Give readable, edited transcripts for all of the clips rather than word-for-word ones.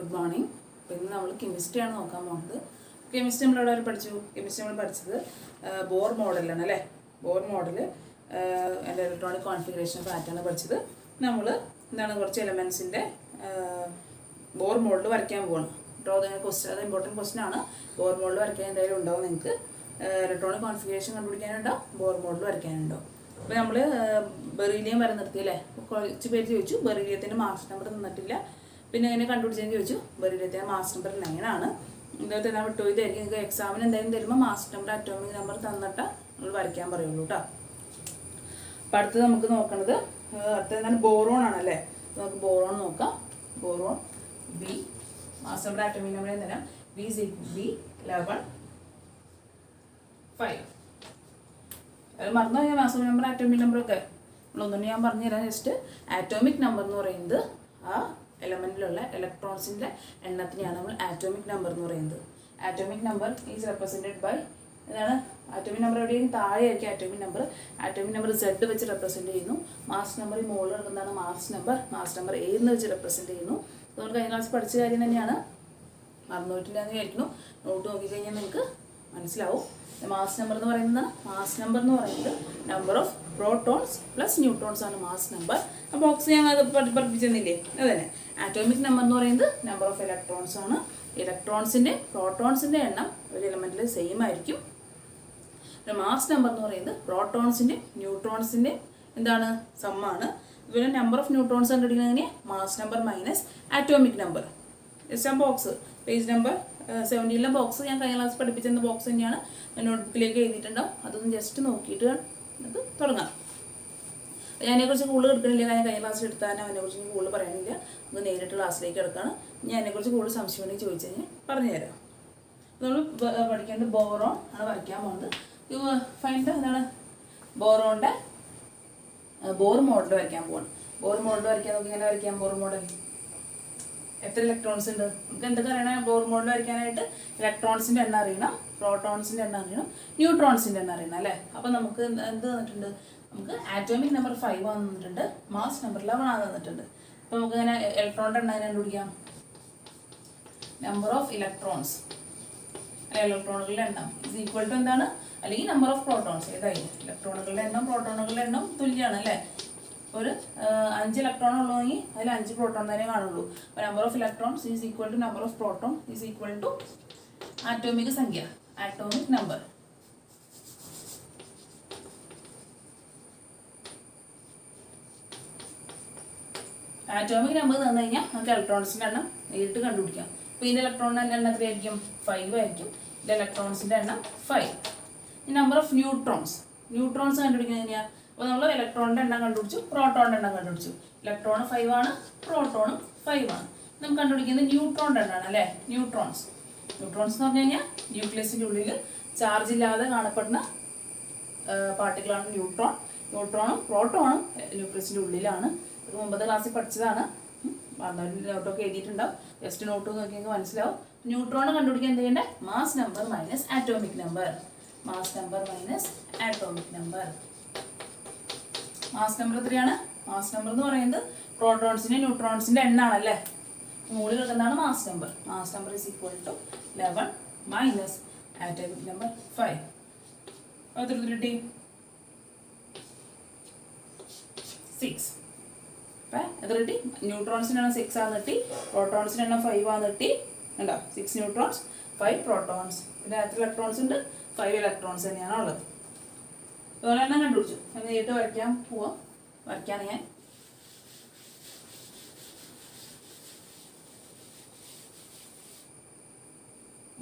Good morning. അപ്പോൾ ഇന്ന് നമ്മൾ കെമിസ്ട്രിയാണ് നോക്കാൻ പോകുന്നത്. കെമിസ്ട്രി നമ്മളെവിടെ വരെ പഠിച്ചു? കെമിസ്ട്രി നമ്മൾ പഠിച്ചത് ബോർ മോഡലാണ് അല്ലേ. ബോർ മോഡൽ എൻ്റെ ഇലക്ട്രോണിക് കോൺഫിഗറേഷൻ പാറ്റേൺ പഠിച്ചത്. നമ്മൾ എന്താണ് കുറച്ച് എലമെൻസിൻ്റെ ബോർ മോഡൽ വരയ്ക്കാൻ പോകണം. ഡ്രോ ക്വസ്റ്റ്യൻ, അത് ഇമ്പോർട്ടൻറ്റ് ക്വസ്റ്റ്യൻ ആണ്. ബോർ മോഡൽ വരയ്ക്കാൻ എന്തായാലും ഉണ്ടാവും നിങ്ങൾക്ക്. ഇലക്ട്രോണിക് കോൺഫിഗറേഷൻ കണ്ടുപിടിക്കാനുണ്ടാവും, ബോർ മോഡൽ വരയ്ക്കാനുണ്ടാവും. അപ്പോൾ നമ്മൾ ബെറീലിയം വരെ നിർത്തി അല്ലേ. കുറച്ച് പേര് ചോദിച്ചു ബെറീലിയത്തിൻ്റെ മാസ് നമ്പർ തന്നിട്ടില്ല, പിന്നെ എങ്ങനെ കണ്ടുപിടിച്ചതെന്ന് ചോദിച്ചു. ബെറീലിയത്തിൻ്റെ മാസ് നമ്പർ 9 ആണ്. ഇന്നത്തെ ഞാൻ വിട്ടുപോയതായിരിക്കും. നിങ്ങൾക്ക് എക്സാമിന് എന്തായാലും തരുമ്പോൾ മാസ് നമ്പർ, അറ്റോമിക് നമ്പർ തന്നിട്ട് നമ്മൾ വരയ്ക്കാൻ പറയുള്ളൂ കേട്ടോ. അപ്പം അടുത്തത് നമുക്ക് നോക്കണത് അടുത്ത എന്താണ്? ബോറോൺ ആണല്ലേ. നമുക്ക് ബോറോൺ നോക്കാം. Boron B, mass number atomic number തരാം. B11.5. അത് മറന്നു കഴിഞ്ഞാൽ മാസ് നമ്പർ അറ്റോമിക് നമ്പറൊക്കെ നമ്മളൊന്നും ഞാൻ പറഞ്ഞുതരാം. ജസ്റ്റ് ആറ്റോമിക് നമ്പർ എന്ന് പറയുന്നത് ആ എലമെൻറ്റിലുള്ള ഇലക്ട്രോൺസിൻ്റെ എണ്ണത്തിനെയാണ് നമ്മൾ ആറ്റോമിക് നമ്പർ എന്ന് പറയുന്നത്. Atomic number is represented by എന്താണ്? ആറ്റോമിക് നമ്പർ എവിടെയെങ്കിലും താഴെയായിരിക്കും atomic number. Atomic number Z വെച്ച് റെപ്രസെൻറ്റ് ചെയ്യുന്നു. മാസ് നമ്പർ ഈ മുകളിൽ കിടക്കുന്നതാണ് mass number. Mass number A എന്ന് വെച്ച് റെപ്രസെൻറ്റ് ചെയ്യുന്നു. നമ്മൾ കഴിഞ്ഞ ക്ലാസ് പഠിച്ച കാര്യം തന്നെയാണ്, മറന്നുപോയിട്ടില്ലാന്ന് വിചാരിക്കുന്നു. നോട്ട് നോക്കിക്കഴിഞ്ഞാൽ നിങ്ങൾക്ക് മനസ്സിലാവും. മാസ് നമ്പർ എന്ന് പറയുന്നത് മാസ് നമ്പർ എന്ന് പറയുന്നത് number of protons plus neutrons ആണ് മാസ് നമ്പർ. ആ ബോക്സ് ഞാൻ അത് പഠിപ്പിച്ചെന്നില്ലേ, അത് തന്നെ. ആറ്റോമിക് നമ്പർ എന്ന് പറയുന്നത് നമ്പർ ഓഫ് ഇലക്ട്രോൺസ് ആണ്. ഇലക്ട്രോൺസിൻ്റെ പ്രോട്ടോൺസിൻ്റെ എണ്ണം ഒരു എലമെൻറ്റിൽ സെയിം ആയിരിക്കും. മാസ് നമ്പർ എന്ന് പറയുന്നത് പ്രോട്ടോൺസിൻ്റെ ന്യൂട്രോൺസിൻ്റെ എന്താണ്? സമ്മാണ്. പിന്നെ നമ്പർ ഓഫ് ന്യൂട്രോൺസ് കണ്ടുപിടിക്കുന്നത് mass number minus atomic number. Just ആ ബോക്സ് പേജ് നമ്പർ 17 ബോക്സ് ഞാൻ കഴിഞ്ഞ ക്ലാസ് പഠിപ്പിച്ചിരുന്ന ബോക്സ് തന്നെയാണ്. നോട്ട്ബുക്കിലേക്ക് എഴുതിയിട്ടുണ്ടാവും. അതൊന്ന് ജസ്റ്റ് നോക്കിയിട്ട് അത് തുടങ്ങാം. ഞാൻ അതിനെക്കുറിച്ച് കൂടുതൽ എടുക്കണില്ല, ഞാൻ കഴിഞ്ഞ ക്ലാസ്സിൽ എടുത്താൽ അതിനെക്കുറിച്ച് കൂടുതൽ പറയാനില്ല. നമുക്ക് നേരിട്ട് ക്ലാസ്സിലേക്ക് എടുക്കണം. ഞാൻ അതിനെക്കുറിച്ച് കൂടുതൽ സംശയം ഉണ്ടെങ്കിൽ ചോദിച്ചു കഴിഞ്ഞാൽ പറഞ്ഞുതരാം. നമ്മൾ പഠിക്കേണ്ടത് ബോറോൺ ആണ് വരയ്ക്കാൻ പോകുന്നത്. ഫൈൻഡ് എന്താണ്? ബോറോണിൻ്റെ ബോർ മോഡൽ വരയ്ക്കാൻ പോകണം. ബോർ മോഡൽ വരയ്ക്കാൻ നമുക്ക് ഇങ്ങനെ വരയ്ക്കാം. ബോർ മോഡൽ എത്ര ഇലക്ട്രോൺസ് ഉണ്ട്? നമുക്ക് എന്തൊക്കെ അറിയണം? ബോർ മോഡൽ വരയ്ക്കാനായിട്ട് ഇലക്ട്രോൺസിൻ്റെ എണ്ണം അറിയണം, പ്രോട്ടോൺസിൻ്റെ എണ്ണം അറിയണം, ന്യൂട്രോൺസിൻ്റെ എണ്ണം അറിയണം അല്ലേ. അപ്പം നമുക്ക് എന്ത് തന്നിട്ടുണ്ട്? നമുക്ക് ആറ്റോമിക് നമ്പർ 5 തന്നിട്ടുണ്ട്, മാസ് നമ്പർ 11 തന്നിട്ടുണ്ട്. അപ്പോൾ നമുക്ക് ഇങ്ങനെ ഇലക്ട്രോണിൻ്റെ എണ്ണം കണ്ടുപിടിക്കാം. നമ്പർ ഓഫ് ഇലക്ട്രോൺസ്, ഇലക്ട്രോണുകളുടെ എണ്ണം ഇസ് ഈക്വൽ ടു എന്താണ്? അല്ലെങ്കിൽ നമ്പർ ഓഫ് പ്രോട്ടോൺസ്. ഏതായി? ഇലക്ട്രോണുകളുടെ എണ്ണം പ്രോട്ടോണുകളുടെ എണ്ണം തുല്യമാണ് അല്ലേ. ഒരു 5 ഇലക്ട്രോൺ ഉള്ളതെങ്കിൽ അതിൽ 5 പ്രോട്ടോൺ തന്നെ കാണുള്ളൂ. അപ്പോൾ number of electrons is equal to number of proton is equal to atomic സംഖ്യ, ആറ്റോമിക് നമ്പർ. ആറ്റോമിക് നമ്പർ തന്നു കഴിഞ്ഞാൽ നമുക്ക് ഇലക്ട്രോൺസിൻ്റെ എണ്ണം നേരിട്ട് കണ്ടുപിടിക്കാം. അപ്പോൾ ഇതിൻ്റെ ഇലക്ട്രോണിൻ്റെ എണ്ണം എത്രയായിരിക്കും? 5 ആയിരിക്കും. ഇതിൻ്റെ ഇലക്ട്രോൺസിൻ്റെ എണ്ണം 5. ഈ നമ്പർ ഓഫ് ന്യൂട്രോൺസ്, ന്യൂട്രോൺസ് കണ്ടുപിടിക്കുന്നത് എങ്ങനെയാണ്? അപ്പോൾ നമ്മൾ ഇലക്ട്രോണിൻ്റെ എണ്ണം കണ്ടുപിടിച്ചു, പ്രോട്ടോണിൻ്റെ എണ്ണം കണ്ടുപിടിച്ചു. ഇലക്ട്രോൺ 5 ആണ്, പ്രോട്ടോണും 5 ആണ്. നമുക്ക് കണ്ടുപിടിക്കുന്നത് ന്യൂട്രോണിൻ്റെ എണ്ണമാണ് അല്ലേ. ന്യൂട്രോൺസ് എന്ന് പറഞ്ഞു കഴിഞ്ഞാൽ ന്യൂക്ലിയസിൻ്റെ ഉള്ളിൽ ചാർജ് ഇല്ലാതെ കാണപ്പെടുന്ന പാർട്ടിക്കിളാണ് ന്യൂട്രോൺ. ന്യൂട്രോണും പ്രോട്ടോണും ന്യൂക്ലിയസിൻ്റെ ഉള്ളിലാണ്. ഇത് മുമ്പത്തെ ക്ലാസ്സിൽ പഠിച്ചതാണ്. നോട്ടൊക്കെ എഴുതിയിട്ടുണ്ടാവും. ജസ്റ്റ് നോട്ട് നോക്കിയെങ്കിൽ മനസ്സിലാവും. ന്യൂട്രോൺ കണ്ടുപിടിക്കാൻ എന്ത് ചെയ്യേണ്ടത്? Mass number minus atomic number. Mass number minus atomic number. Mass number എത്രയാണ്? മാസ് നമ്പർ എന്ന് പറയുന്നത് പ്രോട്ടോൺസിൻ്റെ ന്യൂട്രോൺസിൻ്റെ എണ്ണാണല്ലേ. മുകളിൽ കിട്ടുന്നതാണ് mass number. Mass number is equal to 11 minus atomic number 5. എത്ര കിട്ടി? 6. അപ്പം എത്ര കിട്ടി? ന്യൂട്രോൺസിൻ്റെ എണ്ണം 6 ആണ് കിട്ടി, പ്രോട്ടോൺസിൻ്റെ എണ്ണം 5 ആണ് കിട്ടി. ഉണ്ടോ? 6 ന്യൂട്രോൺസ് 5 പ്രോട്ടോൺസ്. പിന്നെ എത്ര ഇലക്ട്രോൺസ് ഉണ്ട്? 5 ഇലക്ട്രോൺസ് തന്നെയാണ് ഉള്ളത്. അതുപോലെ എണ്ണം കണ്ടുപിടിച്ചു. ഞാൻ നേരിട്ട് വരയ്ക്കാൻ പോവാം. വരയ്ക്കാണ് ഞാൻ.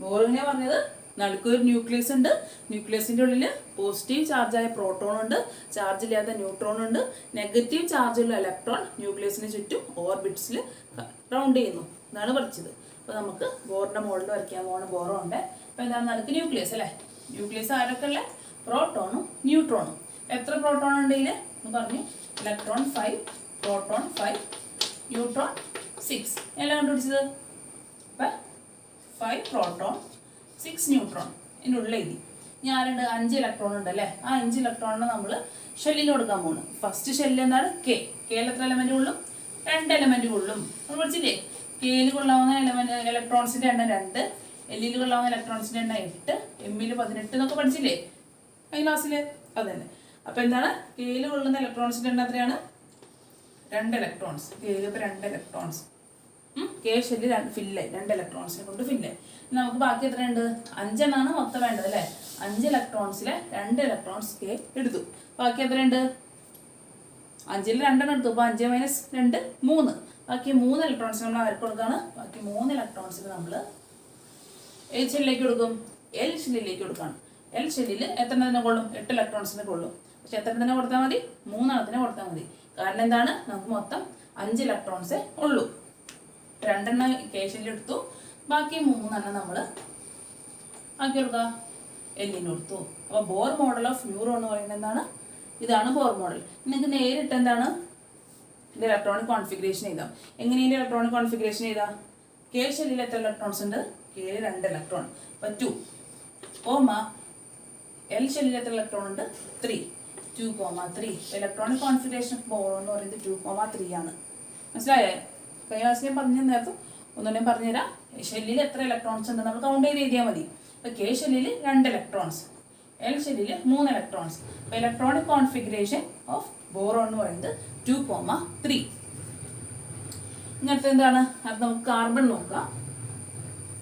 ബോർ എങ്ങനെയാ പറഞ്ഞത്? നടുക്കൊരു ന്യൂക്ലിയസ് ഉണ്ട്. ന്യൂക്ലിയസിൻ്റെ ഉള്ളിൽ പോസിറ്റീവ് ചാർജായ പ്രോട്ടോൺ ഉണ്ട്, ചാർജ് ഇല്ലാത്ത ന്യൂട്രോൺ ഉണ്ട്. നെഗറ്റീവ് ചാർജുള്ള ഇലക്ട്രോൺ ന്യൂക്ലിയസിന് ചുറ്റും ഓർബിറ്റ്സിൽ റൗണ്ട് ചെയ്യുന്നു. എന്നാണ് പഠിച്ചത്. അപ്പോൾ നമുക്ക് ബോറിൻ്റെ മോഡൽ വരയ്ക്കാൻ പോകുന്ന ബോറോണ്ട്. അപ്പോൾ എന്താണ്? നടുക്ക് ന്യൂക്ലിയസ് അല്ലേ. ന്യൂക്ലിയസ് ആരൊക്കെ ഉള്ള? പ്രോട്ടോണും ന്യൂട്രോണും. എത്ര പ്രോട്ടോൺ ഉണ്ട് ഇതിൽ എന്ന് പറഞ്ഞു? Electron 5, proton 5, neutron 6. എല്ലാം കണ്ടുപിടിച്ചത്. അപ്പം 5 പ്രോട്ടോൺ 6 ന്യൂട്രോൺ ഇതിൻ്റെ ഉള്ളിൽ എഴുതി. ഞാനുണ്ട് 5 ഇലക്ട്രോൺ ഉണ്ട് അല്ലേ. ആ 5 ഇലക്ട്രോണിനെ നമ്മൾ ഷെല്ലിന് കൊടുക്കാൻ പോകുന്നു. ഫസ്റ്റ് ഷെല്ല് എന്താണ്? കെ. കെയിൽ എത്ര എലമെൻറ്റ് കൊള്ളും? 2 എലമെൻറ്റ് കൊള്ളും. നമ്മൾ പഠിച്ചില്ലേ? കെയിൽ കൊള്ളാവുന്ന ഇലക്ട്രോൺസിൻ്റെ എണ്ണം 2, എല്ലിൽ കൊള്ളാവുന്ന ഇലക്ട്രോൺസിൻ്റെ എണ്ണം 8, എമ്മിൽ 18 എന്നൊക്കെ പഠിച്ചില്ലേ ഈ ക്ലാസ്സിൽ? അത് തന്നെ. അപ്പോൾ എന്താണ് കെയിൽ കൊള്ളുന്ന ഇലക്ട്രോൺസിൻ്റെ എണ്ണം എത്രയാണ്? 2 ഇലക്ട്രോൺസ്. കെയിൽ ഇപ്പോൾ 2 ഇലക്ട്രോൺസ്. കെ ഷെല്ലിൽ ഫില്ലായി, 2 ഇലക്ട്രോൺസിനെ കൊണ്ട് ഫില്ലായി. നമുക്ക് ബാക്കി എത്രയുണ്ട്? 5 എണ്ണമാണ് മൊത്തം വേണ്ടത് അല്ലേ? 5 ഇലക്ട്രോൺസിലെ 2 ഇലക്ട്രോൺസ് കെ എടുത്തു. ബാക്കി എത്രയുണ്ട്? 5ൽ 2 എണ്ണം എടുത്തു. അപ്പോൾ 5 മൈനസ് 2 3. ബാക്കി 3 ഇലക്ട്രോൺസ് നമ്മൾ ആർക്ക് കൊടുക്കുകയാണ്? ബാക്കി 3 ഇലക്ട്രോൺസിന് നമ്മൾ ഏത് ഷെല്ലിലേക്ക് കൊടുക്കും? എൽ ഷെല്ലിലേക്ക് കൊടുക്കുകയാണ്. എൽ ഷെല്ലിൽ എത്ര എണ്ണത്തിന് കൊള്ളും? 8 ഇലക്ട്രോൺസിന് കൊള്ളും. പക്ഷെ എത്ര എണ്ണത്തിന് കൊടുത്താൽ മതി? 3 എണ്ണത്തിന് കൊടുത്താൽ മതി. കാരണം എന്താണ്? നമുക്ക് മൊത്തം 5 ഇലക്ട്രോൺസേ ഉള്ളൂ. 2 എണ്ണം കെ ഷെല്ലിൽ എടുത്തു. ബാക്കി 3 എണ്ണം നമ്മൾ ആക്കി കൊടുക്കുക എല്ലിന് കൊടുത്തു. അപ്പോൾ ബോർ മോഡൽ ഓഫ് ന്യൂറോൺ എന്ന് പറയുന്നത് എന്താണ്? ഇതാണ് ബോർ മോഡൽ. നിങ്ങൾക്ക് നേരിട്ട് എന്താണ് ഇത് ഇലക്ട്രോണിക് കോൺഫിഗറേഷൻ ചെയ്താൽ എങ്ങനെയാണ് ഇലക്ട്രോണിക് കോൺഫിഗറേഷൻ ചെയ്താൽ? കെ ഷെല്ലിൽ എത്ര ഇലക്ട്രോൺസ് ഉണ്ട്? കെയിൽ 2 ഇലക്ട്രോൺ. അപ്പോൾ 2 കോമ എൽ ഷെല്ലിൽ എത്ര ഇലക്ട്രോൺ ഉണ്ട്? 3 2,3. ഇലക്ട്രോണിക് കോൺഫിഗറേഷൻ ഓഫ് ബോർ എന്ന് പറയുന്നത് 2,3 ആണ്. മനസ്സിലായേ? കഴിഞ്ഞ ക്ലാസ് ഞാൻ പറഞ്ഞു നേരത്തെ ഒന്നുകൂടെ പറഞ്ഞുതരാം. ഷെല്ലിൽ എത്ര ഇലക്ട്രോൺസ് ഉണ്ട് നമ്മൾ കൗണ്ട് ചെയ്ത് എഴുതിയാൽ മതി. അപ്പോൾ കെ ഷെല്ലിൽ 2 ഇലക്ട്രോൺസ്, എൽ ഷെല്ലിൽ 3 ഇലക്ട്രോൺസ്. അപ്പോൾ ഇലക്ട്രോണിക് കോൺഫിഗറേഷൻ ഓഫ് ബോറോൺ എന്ന് പറയുന്നത് 2,3. ഇങ്ങനത്തെ എന്താണ്? അത് നമുക്ക് കാർബൺ നോക്കാം.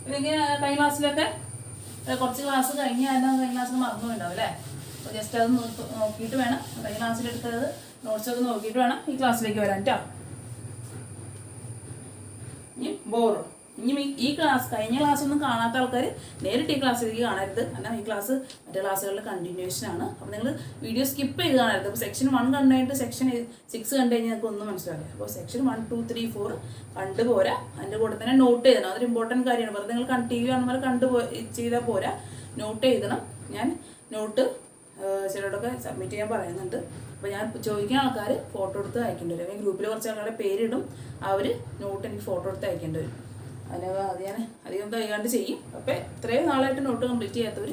ഇല്ലെങ്കിൽ കഴിഞ്ഞ ക്ലാസ്സിലൊക്കെ കുറച്ച് ക്ലാസ് കഴിഞ്ഞാൽ കഴിഞ്ഞ ക്ലാസ്സിൽ മറന്നു ഉണ്ടാവും അല്ലേ? അപ്പോൾ ജസ്റ്റ് അത് നോക്കിയിട്ട് വേണം, കഴിഞ്ഞ ക്ലാസ്സിലെടുത്തത് നോട്ട്സൊക്കെ നോക്കിയിട്ട് വേണം ഈ ക്ലാസ്സിലേക്ക് വരാൻ കേട്ടോ. ഇനി ബോറോൺ. ഇനി ഈ ക്ലാസ് കഴിഞ്ഞ ക്ലാസ് ഒന്നും കാണാത്ത ആൾക്കാർ നേരിട്ട് ഈ ക്ലാസ്സിലേക്ക് കാണരുത്. കാരണം ഈ ക്ലാസ് മറ്റേ ക്ലാസ്സുകളുടെ കണ്ടിന്യൂഷൻ ആണ്. അപ്പോൾ നിങ്ങൾ വീഡിയോ സ്കിപ്പ് ചെയ്ത് കാണരുത്. അപ്പോൾ സെക്ഷൻ 1 കണ്ടു കഴിഞ്ഞിട്ട് സെക്ഷൻ 6 കണ്ടു കഴിഞ്ഞാൽ നിങ്ങൾക്ക് ഒന്നും മനസ്സിലാവില്ല. അപ്പോൾ സെക്ഷൻ 1 2 3 4 കണ്ടുപോരാ. അതിൻ്റെ കൂടെ തന്നെ നോട്ട് ചെയ്യണം. അതൊരു ഇമ്പോർട്ടൻറ്റ് കാര്യമാണ്. വെറുതെ നിങ്ങൾ ടി വി കാണുമ്പോൾ ചെയ്താൽ പോരാ, നോട്ട് എഴുതണം. ഞാൻ നോട്ട് ചിലരോടൊക്കെ സബ്മിറ്റ് ചെയ്യാൻ പറയുന്നുണ്ട്. അപ്പോൾ ഞാൻ ചോദിക്കുന്ന ആൾക്കാർ ഫോട്ടോ എടുത്ത് അയക്കേണ്ടി വരും. അല്ലെങ്കിൽ ഗ്രൂപ്പിൽ കുറച്ച് ആൾക്കാരുടെ പേരിടും, അവർ നോട്ട് എനിക്ക് ഫോട്ടോ എടുത്ത് അയക്കേണ്ടി വരും. അതിന് അത് ഞാൻ അധികം കൈകാണ്ട് ചെയ്യും. അപ്പോൾ ഇത്രയും നാളായിട്ട് നോട്ട് കംപ്ലീറ്റ് ചെയ്യാത്തവർ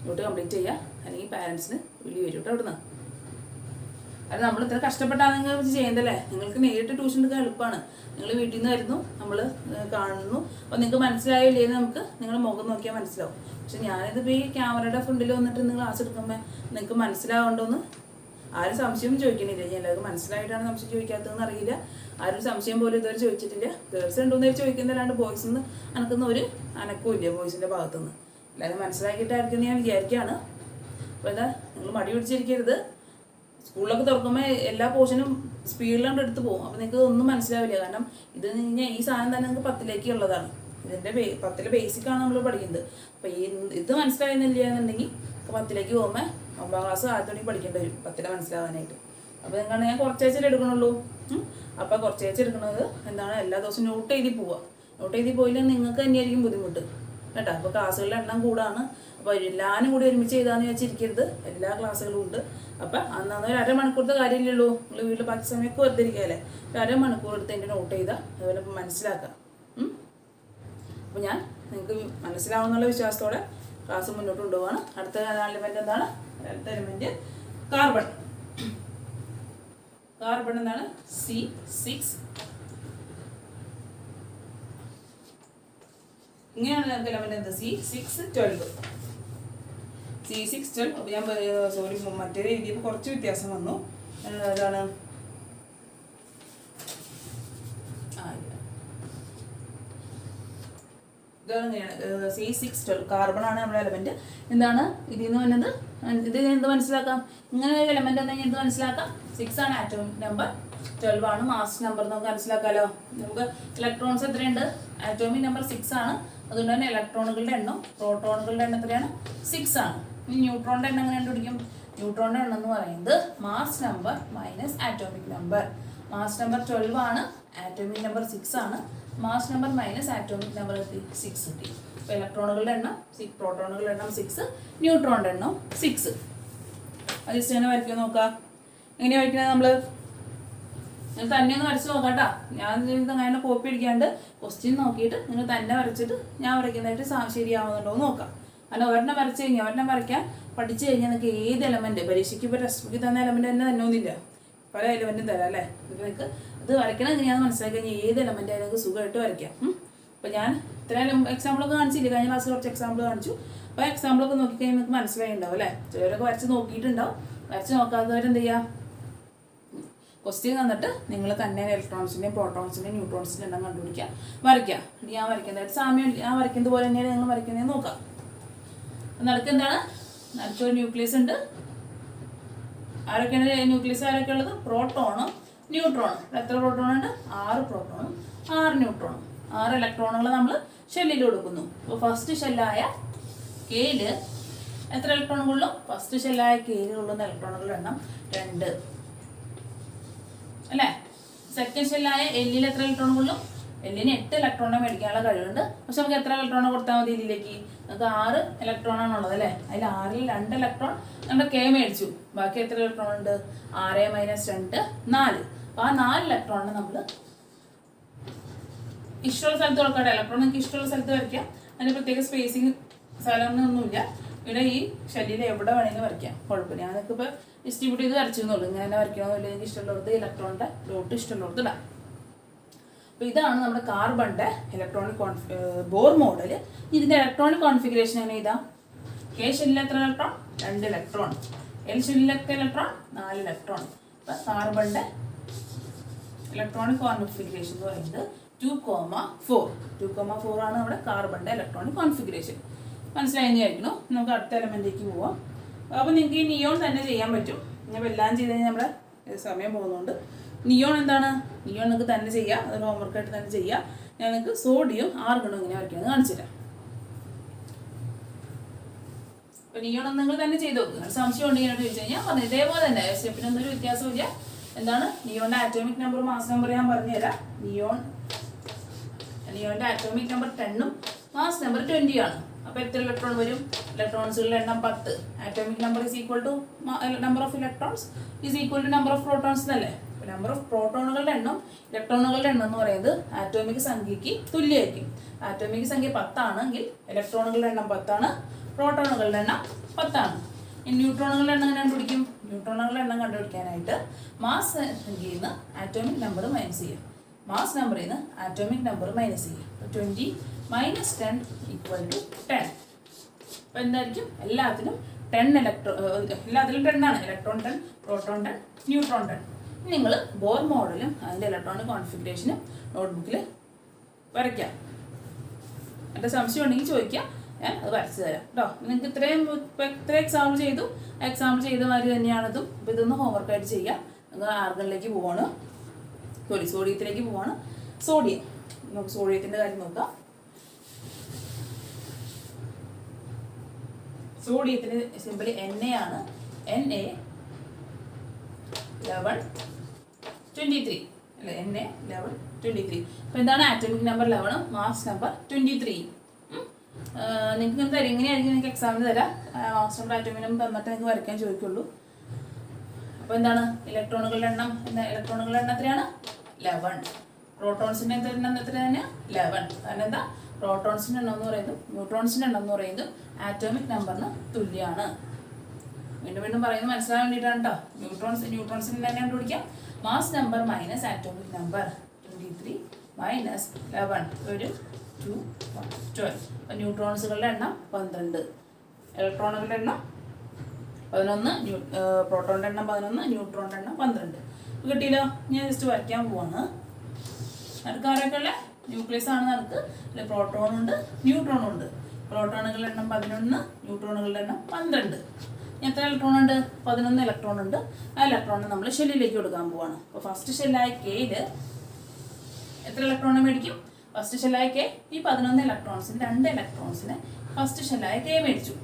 നോട്ട് കംപ്ലീറ്റ് ചെയ്യുക. അല്ലെങ്കിൽ പാരൻസിന് വിളി വരും കേട്ടോ അവിടുന്ന്. അത് നമ്മൾ ഇത്ര കഷ്ടപ്പെട്ടാണ് നിങ്ങൾ ചെയ്യുന്നതല്ലേ? നിങ്ങൾക്ക് നേരിട്ട് ട്യൂഷൻ എടുക്കാൻ എളുപ്പമാണ്. നിങ്ങൾ വീട്ടിൽ നിന്ന് വരുന്നു, നമ്മൾ കാണുന്നു. അപ്പോൾ നിങ്ങൾക്ക് മനസ്സിലായില്ലേ എന്ന് നമുക്ക് നിങ്ങളുടെ മുഖം നോക്കിയാൽ മനസ്സിലാവും. പക്ഷെ ഞാനിതിപ്പോൾ ഈ ക്യാമറയുടെ ഫ്രണ്ടിൽ വന്നിട്ട് നിങ്ങൾ ക്ലാസ് എടുക്കുമ്പോൾ നിങ്ങൾക്ക് മനസ്സിലാവേണ്ടോന്ന് ആരും സംശയം ചോദിക്കണില്ല. ഞാൻ എല്ലാവർക്കും മനസ്സിലായിട്ടാണ് സംശയം ചോദിക്കാത്തതെന്ന് അറിയില്ല. ആരും സംശയം പോലും ഇതുവരെ ചോദിച്ചിട്ടില്ല. ഗേൾസ് ഉണ്ടോന്ന് ചോദിക്കുന്നതല്ലാണ്ട് ബോയ്സിൽ നിന്ന് അനക്കുന്ന ഒരു അനക്കവും ഇല്ല ബോയ്സിൻ്റെ ഭാഗത്തുനിന്ന്. എല്ലാവരും മനസ്സിലാക്കിയിട്ടായിരിക്കും ഞാൻ വിചാരിക്കുകയാണ്. അപ്പോൾ എന്താ നിങ്ങൾ മടി പിടിച്ചിരിക്കരുത്. സ്കൂളിലൊക്കെ തുറക്കുമ്പോൾ എല്ലാ പോർഷനും സ്പീഡിലാണ്ട് എടുത്ത് പോകും. അപ്പോൾ നിങ്ങൾക്ക് ഒന്നും മനസ്സിലാവില്ല. കാരണം ഇത് കഴിഞ്ഞാൽ ഈ സാധനം തന്നെ നിങ്ങൾക്ക് 10ലേക്ക് ഉള്ളതാണ്. ഇതിൻ്റെ 10ലെ ബേസിക്കാണ് നമ്മൾ പഠിക്കുന്നത്. അപ്പോൾ ഇത് മനസ്സിലാകുന്നില്ല എന്നുണ്ടെങ്കിൽ 10ലേക്ക് പോകുമ്പോൾ 9ാം ക്ലാസ് ആദ്യത്തോടെ പഠിക്കേണ്ടി വരും 10ലെ മനസ്സിലാകാനായിട്ട്. അപ്പോൾ നിങ്ങളാണ് ഞാൻ കുറച്ചാഴ്ചയിൽ എടുക്കണുള്ളൂ. അപ്പോൾ കുറച്ചാഴ്ച എടുക്കുന്നത് എന്താണ്? എല്ലാ ദിവസവും നോട്ട് എഴുതി പോവുക. നോട്ട് എഴുതി പോയില്ലെങ്കിൽ നിങ്ങൾക്ക് തന്നെയായിരിക്കും ബുദ്ധിമുട്ട് കേട്ടോ. അപ്പോൾ ക്ലാസ്സുകളുടെ എണ്ണം കൂടാണ്. അപ്പോൾ എല്ലാവരും കൂടി ഒരുമിച്ച് ചെയ്താന്ന് വെച്ചിരിക്കരുത്. എല്ലാ ക്ലാസ്സുകളും ഉണ്ട്. അപ്പോൾ അന്ന് ഒരു അരമണിക്കൂറത്തെ കാര്യമില്ലല്ലോ. നിങ്ങൾ വീട്ടിൽ ബാക്കി സമയമൊക്കെ വെറുതെ ഇരിക്കുകയല്ലേ? ഒരു അരമണിക്കൂർ എടുത്ത് എൻ്റെ നോട്ട് ചെയ്താൽ അതുപോലെ മനസ്സിലാക്കാം. അപ്പോൾ ഞാൻ നിങ്ങൾക്ക് മനസ്സിലാവുന്നുള്ള വിശ്വാസത്തോടെ ക്ലാസ് മുന്നോട്ട് കൊണ്ടുപോവാണ്. അടുത്ത എലിമെൻ്റ് എന്താണ്? അടുത്ത എലിമെൻ്റ് കാർബൺ. കാർബൺ എന്താണ്? C6. ഇങ്ങനെയാണ് എലിമെൻ്റ് എന്ത്? C612. C612. അപ്പോൾ ഞാൻ സോറി മറ്റേ എഴുതിയപ്പോൾ കുറച്ച് വ്യത്യാസം വന്നു. അതാണ് ഇതാണ് C612 കാർബൺ ആണ് നമ്മുടെ എലമെന്റ്. എന്താണ് ഇതിൽ നിന്ന് വന്നത്? ഇത് എന്ത് മനസ്സിലാക്കാം? ഇങ്ങനെ ഒരു എലമെന്റ് എന്തെങ്കിലും എന്ത് മനസ്സിലാക്കാം? 6 ആണ് ആറ്റോമിക് നമ്പർ, 12 ആണ് മാസ് നമ്പർ. നമുക്ക് മനസ്സിലാക്കാമല്ലോ. നമുക്ക് ഇലക്ട്രോൺസ് എത്രയുണ്ട്? ആറ്റോമിക് നമ്പർ 6 ആണ്. അതുകൊണ്ട് തന്നെ ഇലക്ട്രോണുകളുടെ എണ്ണം, പ്രോട്ടോണുകളുടെ എണ്ണം എത്രയാണ്? 6 ആണ്. ഇനി ന്യൂട്രോണിന്റെ എണ്ണം എങ്ങനെ കണ്ടുപിടിക്കും? ന്യൂട്രോണിന്റെ എണ്ണം എന്ന് പറയുന്നത് mass number minus atomic number. Mass number 12 ആണ്, ആറ്റോമിക് നമ്പർ 6 ആണ്. Mass number minus atomic number 6 കിട്ടി. അപ്പോൾ ഇലക്ട്രോണുകളുടെ എണ്ണം 6, പ്രോട്ടോണുകളുടെ എണ്ണം 6, ന്യൂട്രോണിൻ്റെ എണ്ണം 6. അത് ജസ്റ്റ് തന്നെ വരയ്ക്കാൻ നോക്കാം. എങ്ങനെയാണ് വരയ്ക്കുന്നത്? നമ്മൾ തന്നെ ഒന്ന് വരച്ച് നോക്കാം കേട്ടോ. ഞാൻ അങ്ങനെ കോപ്പി അടിക്കാണ്ട് ക്വസ്റ്റ്യൻ നോക്കിയിട്ട് നിങ്ങൾ തന്നെ വരച്ചിട്ട് ഞാൻ വരയ്ക്കുന്നതായിട്ട് ശരിയാവുന്നുണ്ടോ എന്ന് നോക്കാം. അല്ല ഒരെണ്ണം വരച്ച് കഴിഞ്ഞാൽ ഒരെണ്ണം വരയ്ക്കാൻ പഠിച്ചു കഴിഞ്ഞാൽ നിങ്ങൾക്ക് ഏത് എലമെൻറ്റ് പരീക്ഷയ്ക്ക് ഇപ്പോൾ ടെക്സ്റ്റ് ബുക്കിൽ തന്ന എലമെൻറ്റ് തന്നെ ഒന്നുമില്ല, പല എലമെൻറ്റും തരാം അല്ലേ? നിങ്ങൾക്ക് ഇത് വരയ്ക്കണം എങ്ങനെയാണെന്ന് മനസ്സിലാക്കി കഴിഞ്ഞാൽ ഏത് എലമെൻ്റ് ആയാലും നമുക്ക് സുഖമായിട്ട് വരയ്ക്കാം. അപ്പോൾ ഞാൻ ഇത്രയും എക്സാമ്പിളൊക്കെ കാണിച്ചില്ല, കഴിഞ്ഞ ക്ലാസ്സിൽ കുറച്ച് എക്സാമ്പിൾ കാണിച്ചു. അപ്പോൾ എക്സാമ്പിളൊക്കെ നോക്കിക്കഴിഞ്ഞാൽ നിങ്ങൾക്ക് മനസ്സിലായിട്ടുണ്ടാവും അല്ലേ. ചിലരൊക്കെ വരച്ച് നോക്കിയിട്ടുണ്ടാവും. വരച്ച് നോക്കാത്തവരെന്ത് ചെയ്യുക, ക്വസ്റ്റ്യൻ തന്നിട്ട് നിങ്ങൾ തന്നെ ഇലക്ട്രോൺസിൻ്റെയും പ്രോട്ടോൺസിൻ്റെയും ന്യൂട്രോൺസിൻ്റെ എണ്ണം കണ്ടുപിടിക്കുക, വരയ്ക്കുക. ഞാൻ വരയ്ക്കുന്നതായിട്ട് സാമ്യം ഞാൻ വരയ്ക്കുന്നത് പോലെ തന്നെയാണ് നിങ്ങൾ വരയ്ക്കുന്നതെന്ന് നോക്കാം. നടുക്ക് എന്താണ്, നടുക്കൊരു ന്യൂക്ലിയസ് ഉണ്ട്. ആരൊക്കെയാണ് ന്യൂക്ലിയസ്? ആരൊക്കെ ഉള്ളത്? പ്രോട്ടോണും ന്യൂട്രോണും. എത്ര പ്രോട്ടോൺ ഉണ്ട്? 6 പ്രോട്ടോണും 6 ന്യൂട്രോണും. 6 ഇലക്ട്രോണുകൾ നമ്മൾ ഷെല്ലിൽ കൊടുക്കുന്നു. അപ്പോൾ ഫസ്റ്റ് ഷെല്ലായ കെയിൽ എത്ര ഇലക്ട്രോൺ കൊള്ളും? ഫസ്റ്റ് ഷെല്ലായ കെയിൽ കൊള്ളുന്ന ഇലക്ട്രോണുകളുടെ എണ്ണം 2 അല്ലേ. സെക്കൻഡ് ഷെല്ലായ എല്ലിൽ എത്ര ഇലക്ട്രോൺ കൊള്ളും? എല്ലിന് 8 ഇലക്ട്രോണെ മേടിക്കാനുള്ള കഴിവുണ്ട്. പക്ഷെ നമുക്ക് എത്ര ഇലക്ട്രോണെ കൊടുത്താൽ മതി? എല്ലിലേക്ക് നമുക്ക് 6 ഇലക്ട്രോണാണ് ഉള്ളത് അല്ലേ. അതിൽ 6ൽ 2 ഇലക്ട്രോൺ നമ്മുടെ കെ മേടിച്ചു. ബാക്കി എത്ര ഇലക്ട്രോൺ ഉണ്ട്? 6 - 2 4. അപ്പോൾ ആ 4 ഇലക്ട്രോണിനെ നമ്മൾ ഇഷ്ടമുള്ള സ്ഥലത്ത് കൊടുക്കട്ടെ. ഇലക്ട്രോൺ നിങ്ങൾക്ക് ഇഷ്ടമുള്ള സ്ഥലത്ത് വരയ്ക്കാം. അതിന് പ്രത്യേക സ്പേസിങ് സ്ഥലമൊന്നുമില്ല. ഇവിടെ ഈ ഷെല്ലിൽ എവിടെ വേണമെങ്കിലും വരയ്ക്കാം, കുഴപ്പമില്ല. ഞാൻ നിങ്ങൾക്ക് ഇപ്പോൾ ഡിസ്ട്രിബ്യൂട്ട് ചെയ്ത് വരച്ചെന്നുള്ളൂ. ഇങ്ങനെ വരയ്ക്കണമെന്നില്ല. എനിക്ക് ഇഷ്ടമുള്ളടത്ത് ഇലക്ട്രോണിൻ്റെ ഡോട്ട് ഇഷ്ടമുള്ളടത്ത് ഇടാം. അപ്പോൾ ഇതാണ് നമ്മുടെ കാർബണിൻ്റെ ഇലക്ട്രോണിക് ബോർ മോഡൽ. ഇതിൻ്റെ ഇലക്ട്രോണിക് കോൺഫിഗറേഷൻ എങ്ങനെ ഇതാ. കെ ഷെല്ലിൽ എത്ര ഇലക്ട്രോൺ? 2 ഇലക്ട്രോൺ. എൽ ഷെല്ലിലൊക്കെ ഇലക്ട്രോൺ 4 ഇലക്ട്രോൺ. അപ്പോൾ കാർബണിൻ്റെ ഇലക്ട്രോണിക് കോൺഫിഗറേഷൻ എന്ന് പറയുന്നത് 2,4. 2,4 ആണ് നമ്മുടെ കാർബണിൻ്റെ ഇലക്ട്രോണിക് കോൺഫിഗറേഷൻ. മനസ്സിലായെന്ന് വിചാരിക്കുന്നു. നമുക്ക് അടുത്ത എലമെൻറ്റിലേക്ക് പോവാം. അപ്പോൾ നിങ്ങൾക്ക് ഈ നിയോൺ തന്നെ ചെയ്യാൻ പറ്റും. ഞാൻ എല്ലാം ചെയ്ത് കഴിഞ്ഞാൽ നമ്മുടെ സമയം പോകുന്നുണ്ട്. നിയോൺ എന്താണ്? നിയോൺ നിങ്ങൾക്ക് തന്നെ ചെയ്യാം, അതൊരു ഹോംവർക്കായിട്ട് തന്നെ ചെയ്യാം. ഞാൻ നിങ്ങൾക്ക് സോഡിയം ആർഗണും ഇങ്ങനെ വരയ്ക്കാമെന്ന് കാണിച്ചു തരാം. അപ്പോൾ നിയോൺ നിങ്ങൾ തന്നെ ചെയ്ത് നോക്കുക. സംശയം ഉണ്ടെങ്കിൽ ചോദിച്ചു കഴിഞ്ഞാൽ പറഞ്ഞു ഇതേപോലെ തന്നെ സ്റ്റെപ്പിനൊന്നും ഒരു വ്യത്യാസമില്ല. എന്താണ് നിയോണിൻ്റെ ആറ്റോമിക് നമ്പർ മാസ് നമ്പർ ഞാൻ പറഞ്ഞുതരാം. നിയോണിൻ്റെ ആറ്റോമിക് നമ്പർ 10ഉം മാസ് നമ്പർ 20 ആണ്. അപ്പോൾ എത്ര ഇലക്ട്രോൺ വരും? ഇലക്ട്രോൺസുകളുടെ എണ്ണം 10. Atomic number is equal to number of electrons is equal to number of protons എന്നല്ലേ. അപ്പോൾ നമ്പർ ഓഫ് പ്രോട്ടോണുകളുടെ എണ്ണം ഇലക്ട്രോണുകളുടെ എണ്ണം എന്ന് പറയുന്നത് ആറ്റോമിക് സംഖ്യയ്ക്ക് തുല്യമായിരിക്കും. ആറ്റോമിക് സംഖ്യ 10 ആണെങ്കിൽ ഇലക്ട്രോണുകളുടെ എണ്ണം 10 ആണ്, പ്രോട്ടോണുകളുടെ എണ്ണം 10 ആണ്. ഇനി ന്യൂട്രോണുകളുടെ എണ്ണം എങ്ങനെ കണ്ടുപിടിക്കും? ന്യൂട്രോണുകളുടെ എണ്ണം കണ്ടുപിടിക്കാനായിട്ട് മാസ് സംഖ്യയിൽ നിന്ന് ആറ്റോമിക് നമ്പർ മൈനസ് ചെയ്യും. മാസ് നമ്പറിൽ നിന്ന് ആറ്റോമിക് നമ്പർ മൈനസ് ചെയ്യും. 20 - 10 = 10. അപ്പോൾ എന്തായിരിക്കും? എല്ലാത്തിലും 10 എല്ലാത്തിലും 10 ആണ്. Electron 10, proton 10, neutron 10. നിങ്ങൾ ബോർ മോഡലും അതിൻ്റെ ഇലക്ട്രോണിക് കോൺഫിഗറേഷനും നോട്ട്ബുക്കിൽ വരയ്ക്കാം. എൻ്റെ സംശയം ഉണ്ടെങ്കിൽ ചോദിക്കാം, ഞാൻ അത് വരച്ച് തരാം കേട്ടോ. നിങ്ങൾക്ക് ഇത്രയും എക്സാമ്പിൾ ചെയ്തു. എക്സാമ്പിൾ ചെയ്ത മാതിരി തന്നെയാണിതും. അപ്പോൾ ഇതൊന്ന് ഹോംവർക്കായിട്ട് ചെയ്യാം. നിങ്ങൾ ആർഗണിലേക്ക് പോവാണ്, സോഡിയത്തിലേക്ക് പോവാണ്. സോഡിയം, നമുക്ക് സോഡിയത്തിൻ്റെ കാര്യം നോക്കാം. സോഡിയത്തിന് സിമ്പിൾ Na ആണ്. Na1123 അല്ലേ. Na1123. അപ്പോൾ എന്താണ് ആറ്റോമിക് നമ്പർ 11, മാസ് നമ്പർ 23. നിങ്ങൾക്ക് ഇങ്ങനെ തരും. എങ്ങനെയായിരിക്കും നിങ്ങൾക്ക് എക്സാമിന് തരാം. മാസ് നമ്പർ ആറ്റോമിക് നമ്പർ തന്നിട്ട് നിങ്ങൾക്ക് വരയ്ക്കാൻ ചോദിക്കുള്ളൂ. അപ്പോൾ എന്താണ് ഇലക്ട്രോണുകളുടെ എണ്ണം? ഇലക്ട്രോണുകളുടെ എണ്ണം എത്രയാണ്? 11. പ്രോട്ടോൺസിൻ്റെ എണ്ണം എത്ര തന്നെ? 11. കാരണം എന്താ? പ്രോട്ടോൺസിൻ്റെ എണ്ണം എന്ന് പറയുന്നത് ന്യൂട്രോൺസിൻ്റെ എണ്ണം എന്ന് പറയുന്നത് ആറ്റോമിക് നമ്പറിന് തുല്യമാണ്. വീണ്ടും പറയുന്നത് മനസ്സിലാൻ വേണ്ടിയിട്ടാണ് കേട്ടോ. ന്യൂട്രോൺസിൻ്റെ എണ്ണം കണ്ടുപിടിക്കാം. Mass number minus atomic number 23 - 11 ഒരു 2 1 12. അപ്പോൾ ന്യൂട്രോൺസുകളുടെ എണ്ണം 12, ഇലക്ട്രോണുകളുടെ എണ്ണം 11, പ്രോട്ടോണിൻ്റെ എണ്ണം 11, ന്യൂട്രോണിൻ്റെ എണ്ണം 12. കിട്ടിയല്ലോ. ഞാൻ ജസ്റ്റ് വരയ്ക്കാൻ പോവാണ്. നടക്കാരൊക്കെ ഉള്ള ന്യൂക്ലിയസ് ആണ് നടക്ക്. അതിൽ പ്രോട്ടോണുണ്ട് ന്യൂട്രോണും ഉണ്ട്. പ്രോട്ടോണുകളുടെ എണ്ണം 11, ന്യൂട്രോണുകളുടെ എണ്ണം 12. എത്ര ഇലക്ട്രോൺ ഉണ്ട്? 11 ഇലക്ട്രോൺ ഉണ്ട്. ആ ഇലക്ട്രോണിനെ നമ്മൾ ഷെല്ലിലേക്ക് കൊടുക്കാൻ പോവാണ്. അപ്പോൾ ഫസ്റ്റ് ഷെല്ലായ കെയിൽ എത്ര ഇലക്ട്രോണെ മേടിക്കും? ഫസ്റ്റ് ഷെല്ലായ കെ ഈ 11 ഇലക്ട്രോൺസിന് 2 ഇലക്ട്രോൺസിനെ ഫസ്റ്റ് ഷെല്ലായ കെ മേടിച്ചു.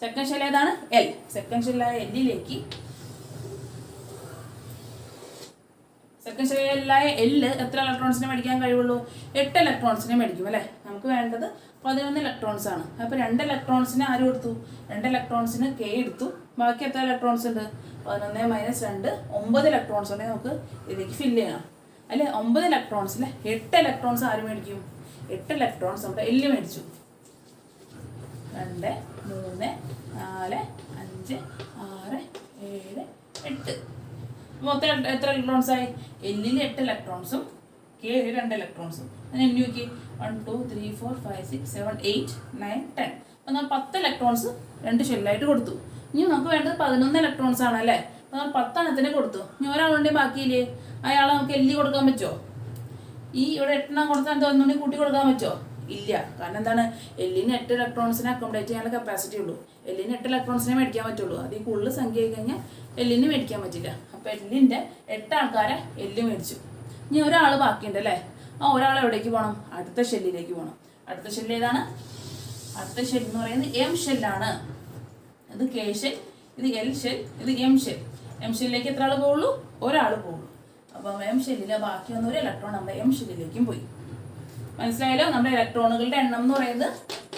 സെക്കൻഡ് ഷെൽ ഏതാണ്? എൽ. സെക്കൻഡ് ഷെല്ലായ എല്ലിലേക്ക് സെക്കൻഡ് ഷെല്ലായ എല്ല് എത്ര ഇലക്ട്രോൺസിനെ മേടിക്കാൻ കഴിവുള്ളൂ? 8 ഇലക്ട്രോൺസിനെ മേടിക്കും അല്ലേ. നമുക്ക് വേണ്ടത് 11 ഇലക്ട്രോൺസ് ആണ്. അപ്പോൾ 2 ഇലക്ട്രോൺസിന് ആര് കൊടുത്തു? 2 ഇലക്ട്രോൺസിന് കെ എടുത്തു. ബാക്കി എത്ര ഇലക്ട്രോൺസ് ഉണ്ട്? 11 - 2 9 ഇലക്ട്രോൺസ് ഉണ്ടെങ്കിൽ നമുക്ക് ഇതിലേക്ക് ഫില്ല് ചെയ്യണം. അല്ലെ 9 ഇലക്ട്രോൺസിൽ 8 ഇലക്ട്രോൺസ് ആര് മേടിക്കും? 8 ഇലക്ട്രോൺസ് നമ്മുടെ എല്ല് മേടിച്ചു. 2 3 4 5 6 7 8. മൊത്തം എത്ര ഇലക്ട്രോൺസ് ആയി? എല്ലിൽ 8 ഇലക്ട്രോൺസും കെയിൽ 2 ഇലക്ട്രോൺസും. അതിന് എണ്ണി നോക്കി 1 2 3 4 5 6 7 8 9 10. അപ്പോൾ നമ്മൾ 10 ഇലക്ട്രോൺസ് 2 ഷെല്ലായിട്ട് കൊടുത്തു. ഇനി നമുക്ക് വേണ്ടത് 11 ഇലക്ട്രോൺസ് ആണ് അല്ലേ? അപ്പോൾ നമ്മൾ 10 എണ്ണത്തിന് കൊടുത്തു. ഇനി ഒരാളുണ്ടെങ്കിൽ ബാക്കിയില്ലേ? അയാളെ നമുക്ക് എല്ലി കൊടുക്കാൻ പറ്റുമോ? ഈ ഇവിടെ 8 എണ്ണം കൊടുത്താൽ എന്താ ഒന്നുകൂടി കൂട്ടി കൊടുക്കാൻ പറ്റുമോ? ഇല്ല. കാരണം എന്താണ്? എല്ലിന് 8 ഇലക്ട്രോൺസിനെ അക്കോമഡേറ്റ് ചെയ്യാനുള്ള കപ്പാസിറ്റി ഉള്ളൂ. എല്ലിന് 8 ഇലക്ട്രോൺസിനെ മേടിക്കാൻ പറ്റുള്ളൂ. അതിൽ കൂടുതൽ സംഖ്യ ആയി കഴിഞ്ഞാൽ എല്ലിന് മേടിക്കാൻ പറ്റില്ല. അപ്പോൾ എല്ലിൻ്റെ 8 ആൾക്കാരെ എല്ല് മേടിച്ചു. ഇനി ഒരാൾ ബാക്കിയുണ്ട് അല്ലേ? ആ ഒരാൾ എവിടേക്ക് പോകണം? അടുത്ത ഷെല്ലിലേക്ക് പോകണം. അടുത്ത ഷെല്ല് ഏതാണ്? അടുത്ത ഷെൽ എന്ന് പറയുന്നത് എം ഷെല്ലാണ്. ഇത് കെ ഷെൽ, ഇത് എൽ ഷെൽ, ഇത് എം ഷെൽ. എം ഷെല്ലിലേക്ക് എത്ര ആൾ പോകുള്ളൂ? ഒരാൾ പോകുള്ളൂ. അപ്പോൾ എം ഷെല്ലിലെ ബാക്കി വന്ന ഒരു ഇലക്ട്രോൺ നമ്മുടെ എം ഷെല്ലിലേക്കും പോയി. മനസ്സിലായല്ലോ? നമ്മുടെ ഇലക്ട്രോണുകളുടെ എണ്ണം എന്ന് പറയുന്നത്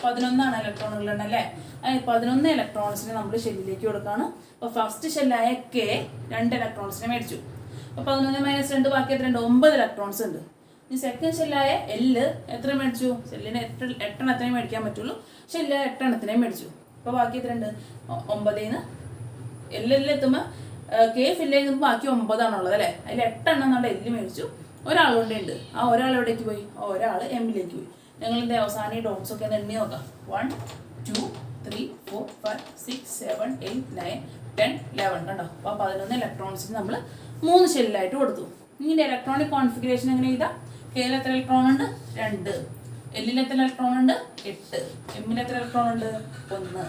11 ഇലക്ട്രോണുകളുടെ എണ്ണം അല്ലേ? 11 ഇലക്ട്രോൺസിനെ നമ്മൾ ഷെല്ലിലേക്ക് കൊടുക്കുകയാണ്. അപ്പോൾ ഫസ്റ്റ് ഷെല്ലായ കെ 2 ഇലക്ട്രോൺസിനെ മേടിച്ചു. അപ്പോൾ 11 - 2 ബാക്കി എത്ര ഉണ്ട്? 9 ഇലക്ട്രോൺസ് ഉണ്ട്. ഈ സെക്കൻഡ് ഷെല്ലായ എല്ല് എത്ര മേടിച്ചു? ഷെല്ലിന് 8 എണ്ണത്തിനെ മേടിക്കാൻ പറ്റുള്ളൂ. ഷെല്ല് 8 എണ്ണത്തിനെ മേടിച്ചു. അപ്പോൾ ബാക്കി എത്ര ഉണ്ട്? 9ന്ന് എല്ലെത്തുമ്പോൾ കെ ഫില്ല് ചെയ്യുമ്പോൾ ബാക്കി 9 ആണുള്ളത് അല്ലേ? അതിൽ 8 എണ്ണം നമ്മുടെ എല്ല് മേടിച്ചു. ഒരാളുകൊണ്ട് ഉണ്ട്. ആ ഒരാൾ എവിടേക്ക് പോയി? ഒരാൾ എമ്മിലേക്ക് പോയി. ഞങ്ങളിൻ്റെ അവസാനം ഈ ഡോട്ട്സ് ഒക്കെ എണ്ണി നോക്കാം. 1 2 3 4 5 6 7 8 9 10 11 കണ്ടോ? അപ്പോൾ 11 ഇലക്ട്രോൺസിന് നമ്മൾ 3 ഷെല്ലായിട്ട് കൊടുത്തു. ഇങ്ങനെ ഇലക്ട്രോണിക് കോൺഫിഗറേഷൻ എങ്ങനെ ചെയ്താൽ? കെയിൽ എത്ര ഇലക്ട്രോൺ ഉണ്ട്? 2. എല്ലിൽ എത്ര ഇലക്ട്രോൺ ഉണ്ട്? 8. എമ്മിൽ എത്ര ഇലക്ട്രോൺ ഉണ്ട്? 1.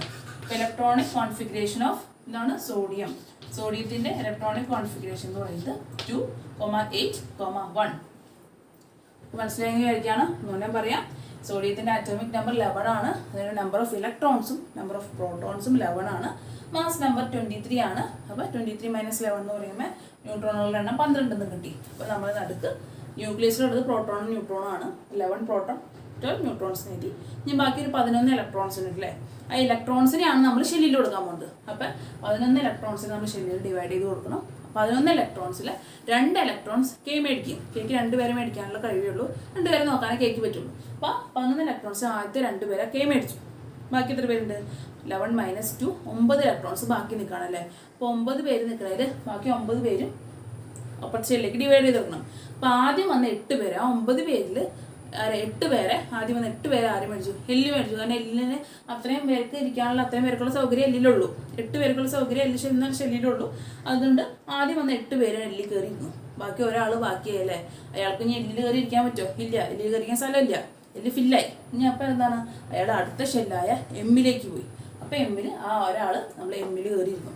ഇലക്ട്രോണിക് കോൺഫിഗറേഷൻ ഓഫ് എന്താണ്? സോഡിയം. സോഡിയത്തിൻ്റെ ഇലക്ട്രോണിക് കോൺഫിഗറേഷൻ എന്ന് പറയുന്നത് 2, 8, 1. മനസ്സിലായെങ്കിൽ ആയിരിക്കാണ് ഒന്നുകൂടെ പറയാം. സോഡിയത്തിൻ്റെ ആറ്റോമിക് നമ്പർ 11 ആണ്. അതിൻ്റെ നമ്പർ ഓഫ് ഇലക്ട്രോൺസും നമ്പർ ഓഫ് പ്രോട്ടോൺസും 11 ആണ്. മാസ് നമ്പർ 23 ആണ്. അപ്പോൾ 23 - 11 എന്ന് പറയുമ്പോൾ ന്യൂട്രോണുകളുടെ എണ്ണം 12 എന്ന് കിട്ടി. അപ്പോൾ നമ്മൾ നടുക്ക് ന്യൂക്ലിയസിലുള്ളത് പ്രോട്ടോണും ന്യൂട്രോണും ആണ്. 11 പ്രോട്ടോൺ 12 ന്യൂട്രോൺസ് നേടി. ഇനി ബാക്കി ഒരു 11 ഇലക്ട്രോൺസ് ഉണ്ട് അല്ലേ? ആ ഇലക്ട്രോൺസിനെയാണ് നമ്മൾ ഷെല്ലിൽ കൊടുക്കാൻ പോകുന്നത്. അപ്പോൾ 11 ഇലക്ട്രോൺസിനെ നമ്മൾ ഷെല്ലിൽ ഡിവൈഡ് ചെയ്ത് കൊടുക്കണം. 11 ഇലക്ട്രോൺസിൽ 2 ഇലക്ട്രോൺസ് കെ മേടിക്കും. കേക്ക് 2 പേരെ മേടിക്കാനുള്ള കഴിവേ ഉള്ളൂ. 2 പേരെ നോക്കാനേ കേക്ക് പറ്റുള്ളൂ. അപ്പോൾ 11 ഇലക്ട്രോൺസ് ആദ്യത്തെ 2 പേരെ കെ മേടിച്ചു. ബാക്കി എത്ര പേരുണ്ട്? 11 - 2 9 ഇലക്ട്രോൺസ് ബാക്കി നിൽക്കുകയാണല്ലേ? അപ്പോൾ 9 പേര് നിൽക്കണതിൽ ബാക്കി 9 പേരും അപ്പുറത്തെ ഷെല്ലിലേക്ക് ഡിവൈഡ് ചെയ്ത് വെക്കണം. അപ്പോൾ ആദ്യം വന്ന 8 പേര്, ആ 9 പേരിൽ 8 പേരെ ആദ്യം വന്ന് 8 പേരെ ആരും മേടിച്ചു? എല്ല് മേടിച്ചു. കാരണം എല്ലിന് അത്രയും പേർക്ക് ഇരിക്കാനുള്ള അത്രയും പേർക്കുള്ള സൗകര്യം എല്ലിലുള്ളൂ. 8 പേർക്കുള്ള സൗകര്യം എല്ല് ഷെല്ലിലുള്ളൂ. അതുകൊണ്ട് ആദ്യം വന്ന് 8 പേര് എല്ലിൽ കയറി ഇരുന്നു. ബാക്കി ഒരാൾ ബാക്കിയായല്ലേ? അയാൾക്ക് ഇനി എല്ലിൽ കയറി ഇരിക്കാൻ പറ്റുമോ? ഇല്ല. എല്ലിൽ കയറിക്കാൻ സ്ഥലമില്ല. എല്ല് ഫില്ലായി. ഇനി അപ്പോൾ എന്താണ്? അയാൾ അടുത്ത ഷെല്ലായ എമ്മിലേക്ക് പോയി. അപ്പോൾ എമ്മിൽ ആ ഒരാൾ നമ്മൾ എമ്മിൽ കയറിയിരുന്നു.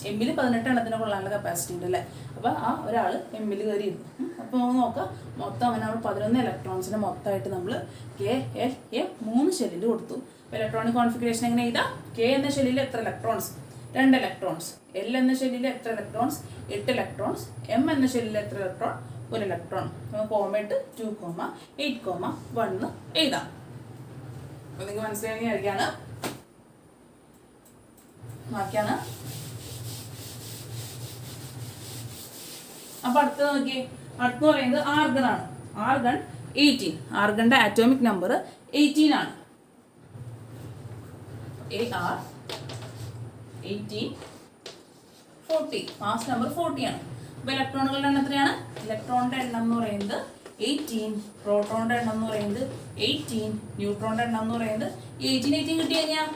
എമ്മിൽ 18 എണ്ണത്തിന് കൊള്ളാനുള്ള കപ്പാസിറ്റി ഉണ്ട് അല്ലേ? അപ്പോൾ ആ ഒരാൾ എമ്മിൽ കയറിയിരുന്നു. അപ്പോൾ നമുക്ക് നോക്കാം. മൊത്തം അങ്ങനെ നമ്മൾ 11 ഇലക്ട്രോൺസിന് മൊത്തമായിട്ട് നമ്മൾ കെ എൽ എം 3 ഷെല്ലിൽ കൊടുത്തു. അപ്പോൾ ഇലക്ട്രോണിക് കോൺഫിഗറേഷൻ എങ്ങനെ ചെയ്താൽ? കെ എന്ന ഷെല്ലിൽ എത്ര ഇലക്ട്രോൺസ്? 2 ഇലക്ട്രോൺസ്. എൽ എന്ന ഷെല്ലിൽ എത്ര ഇലക്ട്രോൺസ്? 8 ഇലക്ട്രോൺസ്. എം എന്ന ഷെല്ലിൽ എത്ര ഇലക്ട്രോൺ? 1 ഇലക്ട്രോൺ. നമുക്ക് കോമയിട്ട് 2, 8, 1 എഴുതാം. അപ്പോൾ നിങ്ങൾക്ക് മനസ്സിലാക്കിയാണ് ബാക്കിയാണ്. അപ്പോൾ അടുത്ത നോക്കിയേ. അടുത്ത് പറയുന്നത് ആർഗൺ ആണ്. ആർഗൺ 18. ആർഗണിന്റെ ആറ്റോമിക് നമ്പർ 18 ആണ്. AR 18 40. മാസ് നമ്പർ 40 ആണ്. അപ്പോൾ ഇലക്ട്രോണുകളുടെ എണ്ണം എത്രയാണ്? ഇലക്ട്രോണിന്റെ എണ്ണം എന്ന് പറയുന്നത് 18. പ്രോട്ടോണിന്റെ എണ്ണം എന്ന് പറയുന്നത് 18. ന്യൂട്രോണിന്റെ എണ്ണം എന്ന് പറയുന്നത് 18 കിട്ടി കഴിഞ്ഞാൽ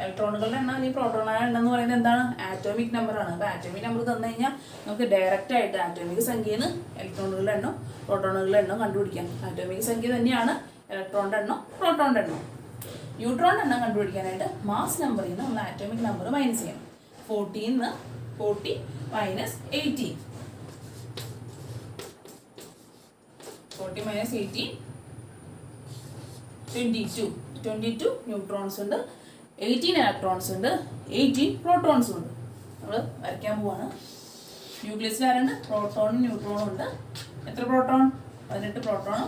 ഇലക്ട്രോണുകളുടെ എണ്ണം അല്ലെങ്കിൽ പ്രോട്ടോണുകളുടെ എണ്ണം എന്ന് പറയുന്നത് എന്താണ്? ആറ്റോമിക് നമ്പർ ആണ്. അപ്പോൾ ആറ്റോമിക് നമ്പർ തന്നു കഴിഞ്ഞാൽ നമുക്ക് ഡയറക്റ്റ് ആയിട്ട് ആറ്റോമിക് സംഖ്യയിൽ നിന്ന് ഇലക്ട്രോണുകളുടെ എണ്ണം പ്രോട്ടോണുകളുടെ എണ്ണം കണ്ടുപിടിക്കാം. ആറ്റോമിക് സംഖ്യ തന്നെയാണ് ഇലക്ട്രോണിന്റെ എണ്ണം പ്രോട്ടോണിന്റെ എണ്ണം. ന്യൂട്രോണിന്റെ എണ്ണം കണ്ടുപിടിക്കാനായിട്ട് മാസ് നമ്പറിൽ നിന്ന് നമ്മൾ ആറ്റോമിക് നമ്പർ മൈനസ് ചെയ്യണം. 40 - 18 40 - 18 22 ന്യൂട്രോൺസ് ഉണ്ട്, 18 ഇലക്ട്രോൺസ് ഉണ്ട്, 18 പ്രോട്ടോൺസ് ഉണ്ട്. നമ്മൾ വരയ്ക്കാൻ പോവാണ്. ന്യൂക്ലിയസിൽ ആരുണ്ട്? പ്രോട്ടോണും ന്യൂട്രോണും ഉണ്ട്. എത്ര പ്രോട്ടോൺ? 18 പ്രോട്ടോണും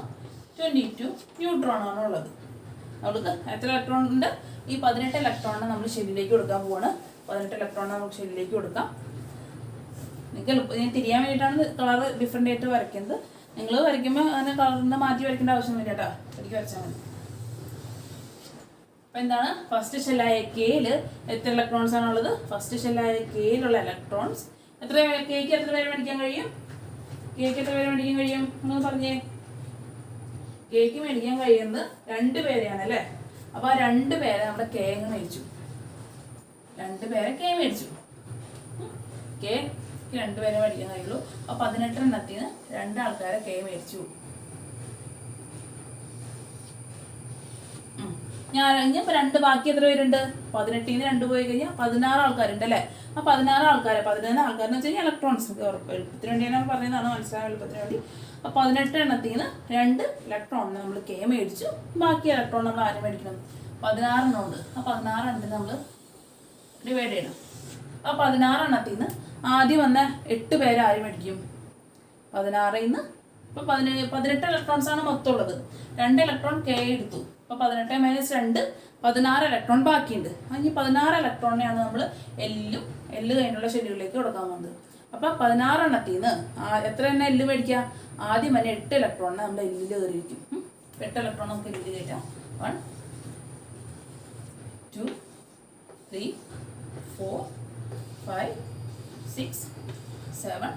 22 ന്യൂട്രോണാണ് ഉള്ളത്. നമുക്ക് എത്ര ഇലക്ട്രോൺ ഉണ്ട്? ഈ 18 ഇലക്ട്രോണിനെ നമ്മൾ ഷെല്ലിലേക്ക് കൊടുക്കാൻ പോവാണ്. 18 ഇലക്ട്രോണിനെ നമുക്ക് ഷെല്ലിലേക്ക് കൊടുക്കാം. നിങ്ങൾക്ക് ഞാൻ തിരിയാൻ വേണ്ടിയിട്ടാണ് കളർ ഡിഫറെൻ്റ് ആയിട്ട് വരയ്ക്കുന്നത്. നിങ്ങൾ വരയ്ക്കുമ്പോൾ അങ്ങനെ കളറിൻ്റെ മാറ്റി വരയ്ക്കേണ്ട ആവശ്യമൊന്നുമില്ല കേട്ടോ. എനിക്ക് വരച്ചാൽ മതി. അപ്പോൾ എന്താണ്? ഫസ്റ്റ് ഷെല്ലായ കെയിൽ എത്ര ഇലക്ട്രോൺസ് ആണുള്ളത്? ഫസ്റ്റ് ഷെല്ലായ കെയിലുള്ള ഇലക്ട്രോൺസ് കേക്ക് എത്ര പേര് മേടിക്കാൻ കഴിയും? കേക്ക് എത്ര പേര് മേടിക്കാൻ കഴിയും എന്ന് പറഞ്ഞേ. കേക്ക് മേടിക്കാൻ കഴിയുന്നത് 2 പേരെയാണ് അല്ലേ. അപ്പോൾ ആ 2 പേരെ നമ്മുടെ കേക്ക് മേടിച്ചു. 2 പേരെ മേടിച്ചു. കേക്ക് 2 പേരെ മേടിക്കാൻ കഴിയുള്ളൂ. അപ്പോൾ 18 എണ്ണത്തിന് 2 ആൾക്കാരെ മേടിച്ചു. ഇനിയിപ്പോൾ 2 ബാക്കി എത്ര പേരുണ്ട്? 18 2 പോയി കഴിഞ്ഞാൽ 16 ആൾക്കാരുണ്ട് അല്ലേ. ആ 16 ആൾക്കാരെ 11 ആൾക്കാരെന്ന് വെച്ച് കഴിഞ്ഞാൽ ഇലക്ട്രോൺസ് എളുപ്പത്തിന് വേണ്ടി ഞാൻ പറയുന്നതാണ്, മനസ്സിലായ എളുപ്പത്തിന് വേണ്ടി. അപ്പോൾ 18 എണ്ണത്തിന് 2 ഇലക്ട്രോണിന് നമ്മൾ മേടിച്ചു. ബാക്കി ഇലക്ട്രോൺ നമ്മൾ ആരും മേടിക്കണം? 16 എണ്ണം ഉണ്ട്. ആ 16 എണ്ണത്തിന് നമ്മൾ ഡിവൈഡ് ചെയ്യണം. ആ 16 എണ്ണത്തിൽ നിന്ന് ആദ്യം വന്ന 8 പേര് ആര് മേടിക്കും? 16ൽ നിന്ന് ഇപ്പോൾ 18 ഇലക്ട്രോൺസ് ആണ് മൊത്തം ഉള്ളത്. 2 ഇലക്ട്രോൺ എടുത്തു. അപ്പോൾ 18 - 2 16 ഇലക്ട്രോൺ ബാക്കിയുണ്ട്. ഇനി 16 ഇലക്ട്രോണിനെയാണ് നമ്മൾ എല്ല് കഴിഞ്ഞുള്ള ഷെല്ലുകളിലേക്ക് കൊടുക്കാൻ പോകുന്നത്. അപ്പോൾ 16 എണ്ണത്തിൽ നിന്ന് എത്ര എണ്ണം എല്ല് മേടിക്കുക? ആദ്യം തന്നെ 8 ഇലക്ട്രോണിനെ നമ്മൾ എല്ലിൽ കയറിയിരിക്കും. 8 ഇലക്ട്രോൺ നമുക്ക് എല്ലിൽ കയറ്റാം. 1 2 3 4 5 6 7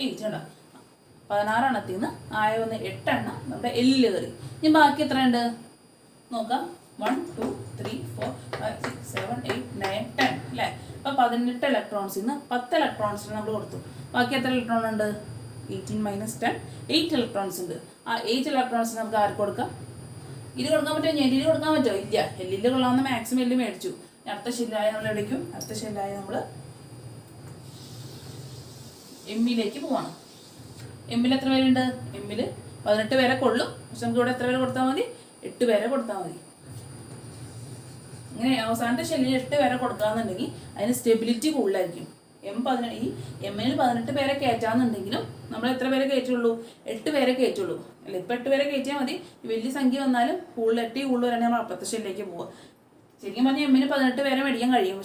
8 ഉണ്ടോ? 16 എണ്ണത്തിൽ നിന്ന് 8 എണ്ണം നമ്മുടെ എല്ലിൽ കയറി. ഇനി ബാക്കി എത്ര ഉണ്ട് നോക്കാം. 1 2 3 4 5 6 7 8 9 10 അല്ലേ. അപ്പോൾ 18 ഇലക്ട്രോൺസിൽ നിന്ന് 10 ഇലക്ട്രോൺസിന് നമ്മൾ കൊടുത്തു. ബാക്കി എത്ര ഇലക്ട്രോൺ ഉണ്ട്? 18 - 10 8 ഇലക്ട്രോൺസ് ഉണ്ട്. ആ 8 ഇലക്ട്രോൺസിന് നമുക്ക് ആർക്ക് കൊടുക്കാം? ഇത് കൊടുക്കാൻ പറ്റുമോ? എല്ലിൽ കൊടുക്കാൻ പറ്റുമോ? ഇല്ല. എല്ലിൽ കൊള്ളാവുന്ന മാക്സിമം എല്ല് മേടിച്ചു. അടുത്ത ഷെല്ലായി നമ്മൾ എടുക്കും. അടുത്ത ഷെല്ലായി നമ്മൾ എമ്മിലേക്ക് പോവാണ്. എമ്മിൽ എത്ര പേരുണ്ട്? എമ്മിൽ 18 പേരെ കൊള്ളും. പക്ഷെ നമുക്ക് ഇവിടെ എത്ര പേരെ കൊടുത്താൽ മതി? 8 പേരെ കൊടുത്താൽ മതി. ഇങ്ങനെ അവസാനത്തെ ഷെല്ലിന് 8 പേരെ കൊടുക്കാന്നുണ്ടെങ്കിൽ അതിന് സ്റ്റെബിലിറ്റി കൂടുതലായിരിക്കും. ഈ എമ്മിൽ 18 പേരെ കയറ്റാന്നുണ്ടെങ്കിലും നമ്മൾ എത്ര പേരെ കയറ്റുള്ളൂ? 8 പേരെ കയറ്റുള്ളൂ അല്ലേ. ഇപ്പം 8 പേരെ കയറ്റിയാൽ മതി. വലിയ സംഖ്യ വന്നാലും കൂടുതൽ 8 കൂടുതൽ വരാൻ നമ്മൾ അപ്പുറത്തെ ഷെല്ലിലേക്ക് പോവുക. ശരിക്കും പറഞ്ഞാൽ എമ്മിന് 18 പേരെ മേടിക്കാൻ കഴിയും.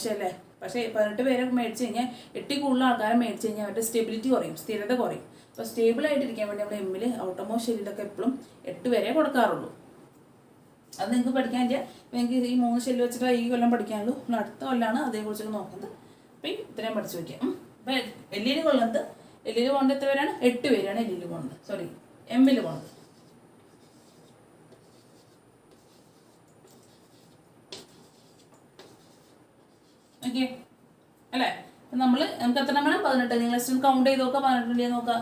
പക്ഷേ 18 പേരെ മേടിച്ച് കഴിഞ്ഞാൽ 8 കൂടുതൽ ആൾക്കാരെ മേടിച്ച് കഴിഞ്ഞാൽ അവരുടെ സ്റ്റെബിലിറ്റി കുറയും, സ്ഥിരത കുറയും. അപ്പോൾ സ്റ്റേബിളായിട്ടിരിക്കാൻ വേണ്ടി നമ്മുടെ എമ്മിൽ ഔട്ടോമോസ്റ്റ് ഷെല്ലിലൊക്കെ എപ്പോഴും 8 പേരെ കൊടുക്കാറുള്ളൂ. അത് നിങ്ങൾക്ക് പഠിക്കാൻ പറ്റിയ നിങ്ങൾക്ക് ഈ 3 ഷെല്ല് വെച്ചിട്ട് ഈ കൊല്ലം പഠിക്കാനുള്ളൂ. അടുത്ത കൊല്ലമാണ് അതേക്കുറിച്ചൊക്കെ നോക്കുന്നത്. അപ്പം ഇത്രയും പഠിച്ചു വയ്ക്കാം. അപ്പം എല്ലിൽ കൊള്ളുന്നത് എത്ര പേരാണ്? 8 പേരാണ് എല്ലിൽ പോകുന്നത്. എമ്മിൽ പോകുന്നത്. ഓക്കെ അല്ലേ. നമുക്ക് എത്ര വേണം? 18. നിങ്ങൾ ജസ്റ്റ് കൗണ്ട് ചെയ്ത് നോക്കാം. 18 നോക്കാം.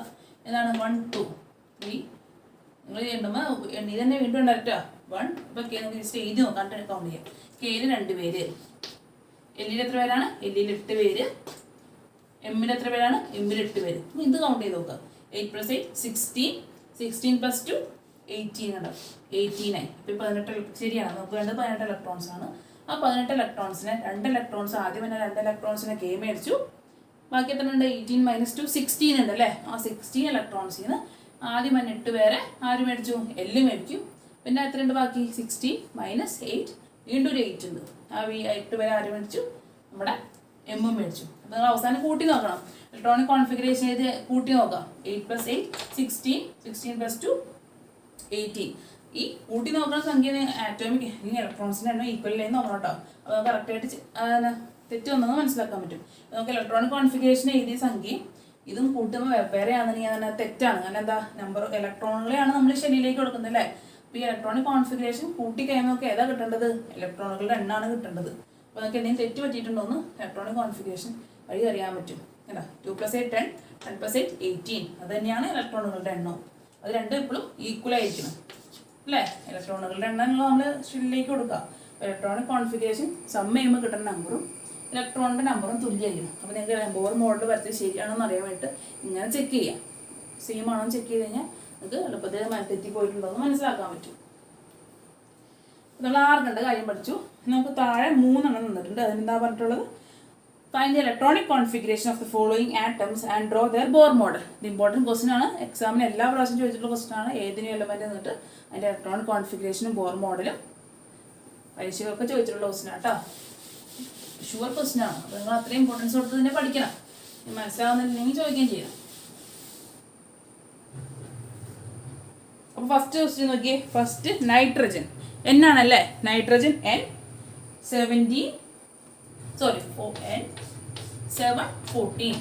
ഏതാണ്? 1 2 3 നിങ്ങൾ എണ്ണുമ്പോൾ എണ്ണി തന്നെ വീണ്ടും ഉണ്ടായിട്ടോ. 1 ഇപ്പോൾ നമുക്ക് ജസ്റ്റ് എഴുതി നോക്കാം. കൗണ്ട് ചെയ്യാം. കെയിൽ 2 പേര്. എല്ലിൽ എത്ര പേരാണ്? എല്ലിൽ 8 പേര്. എമ്മിൽ എത്ര പേരാണ്? എമ്മിൽ 8 പേര്. ഇത് കൗണ്ട് ചെയ്ത് നോക്കാം. 8 + 8 16. 16 + 2 18 ഉണ്ടാവും. 18 ആയി. ഇപ്പോൾ 18 ശരിയാണ്. നമുക്ക് വേണ്ടത് 18 ഇലക്ട്രോൺസ് ആണ്. ആ 18 ഇലക്ട്രോൺസിനെ 2 ഇലക്ട്രോൺസ് ആദ്യം തന്നെ 2 ഇലക്ട്രോൺസിനെ മേടിച്ചു. ബാക്കി എത്ര ഉണ്ട്? 18 - 2 16 ഉണ്ട് അല്ലേ. ആ 16 ഇലക്ട്രോൺസിൽ നിന്ന് ആദ്യം തന്നെ 8 പേരെ ആര് മേടിച്ചു? എല്ല് മേടിക്കും. പിന്നെ എത്ര ഉണ്ട് ബാക്കി? 16 - 8 വീണ്ടും ഒരു 8 ഉണ്ട്. ആ 8 പേരെ ആര് മേടിച്ചു? നമ്മുടെ എമ്മും മേടിച്ചു. അപ്പോൾ നിങ്ങൾ അവസാനം കൂട്ടി നോക്കണം. ഇലക്ട്രോണിക് കോൺഫിഗറേഷൻ ചെയ്ത് കൂട്ടി നോക്കാം. 8 + 8 16. 16 + 2 18. ഈ കൂട്ടി നോക്കുന്ന സംഖ്യ ആറ്റോമിക് ഇലക്ട്രോൺസിൻ്റെ എണ്ണം ഈക്വലായി നോക്കണം കേട്ടോ. അപ്പോൾ കറക്റ്റായിട്ട് തെറ്റ് വന്നതെന്ന് മനസ്സിലാക്കാൻ പറ്റും. നമുക്ക് ഇലക്ട്രോണിക് കോൺഫിഗറേഷൻ എഴുതിയ സംഖ്യയും ഇതും കൂട്ടുമ്പോൾ വെവ്വേറെയാണെന്നുണ്ടെങ്കിൽ തന്നെ തെറ്റാണ്. കാരണം എന്താ? നമ്പർ ഇലക്ട്രോണുകളെയാണ് നമ്മൾ ശരിയിലേക്ക് കൊടുക്കുന്നത് അല്ലേ. അപ്പോൾ ഈ ഇലക്ട്രോണിക് കോൺഫിഗറേഷൻ കൂട്ടി കഴിയുമ്പോൾ നമുക്ക് ഏതാ കിട്ടേണ്ടത്? ഇലക്ട്രോണുകളുടെ എണ്ണമാണ് കിട്ടേണ്ടത്. അപ്പോൾ നമുക്ക് എന്തെങ്കിലും തെറ്റ് പറ്റിയിട്ടുണ്ടോ എന്ന് ഇലക്ട്രോണിക് കോൺഫിഗറേഷൻ വഴി അറിയാൻ പറ്റും അല്ല. 2 + 8 10. 10 + 8 18. അത് തന്നെയാണ് ഇലക്ട്രോണുകളുടെ എണ്ണം. അത് രണ്ടും എപ്പോഴും ഈക്വലായിരിക്കണം അല്ലേ. ഇലക്ട്രോണുകളുടെ എണ്ണം നമ്മൾ ഷെല്ലിലേക്ക് കൊടുക്കുക. ഇലക്ട്രോണിക് കോൺഫിഗറേഷൻ സം ചെയ്യുമ്പോൾ കിട്ടുന്ന നമ്പറും ഇലക്ട്രോണിൻ്റെ നമ്പറും തുല്യമായിരിക്കും. അപ്പോൾ നിങ്ങൾക്ക് ബോർ മോഡൽ വരച്ച് ശരിയാണോ എന്ന് അറിയാൻ വേണ്ടിയിട്ട് ഇങ്ങനെ ചെക്ക് ചെയ്യാം. സെയിം ആണോ ചെക്ക് ചെയ്ത് കഴിഞ്ഞാൽ നിങ്ങൾക്ക് എളുപ്പത്തിൽ തെറ്റി പോയിട്ടുണ്ടോ എന്ന് മനസ്സിലാക്കാൻ പറ്റും. നമ്മൾ ആർക്കണ്ട കാര്യം പഠിച്ചു. നമുക്ക് താഴെ 3 എണ്ണം തന്നിട്ടുണ്ട്. അതിനെന്താ പറഞ്ഞിട്ടുള്ളത്? Find the electronic configuration of the following atoms and draw their Bohr model. ഇത് ഇമ്പോർട്ടൻറ്റ് ക്വസ്റ്റൻ ആണ്. എക്സാമിന് എല്ലാ പ്രാവശ്യം ചോദിച്ചിട്ടുള്ള ക്വസ്റ്റൻ ആണ്. ഏതിനും എലമെന്റ് എന്നിട്ട് അതിൻ്റെ ഇലക്ട്രോണിക് കോൺഫിഗറേഷനും ബോർ മോഡലും പരീക്ഷകളൊക്കെ ചോദിച്ചിട്ടുള്ള ക്വസ്റ്റൻ ആണ് കേട്ടോ. ഷുവർ ക്വസ്റ്റൻ ആണ്. അപ്പോൾ നിങ്ങൾ അത്രയും ഇമ്പോർട്ടൻസ് കൊടുത്ത് തന്നെ പഠിക്കണം. മനസ്സിലാവുന്നില്ലെങ്കിൽ ചോദിക്കുകയും ചെയ്യണം. അപ്പോൾ ഫസ്റ്റ് ക്വസ്റ്റ്യൻ നോക്കിയേ. ഫസ്റ്റ് നൈട്രജൻ N ആണല്ലേ. Nitrogen N 7 14.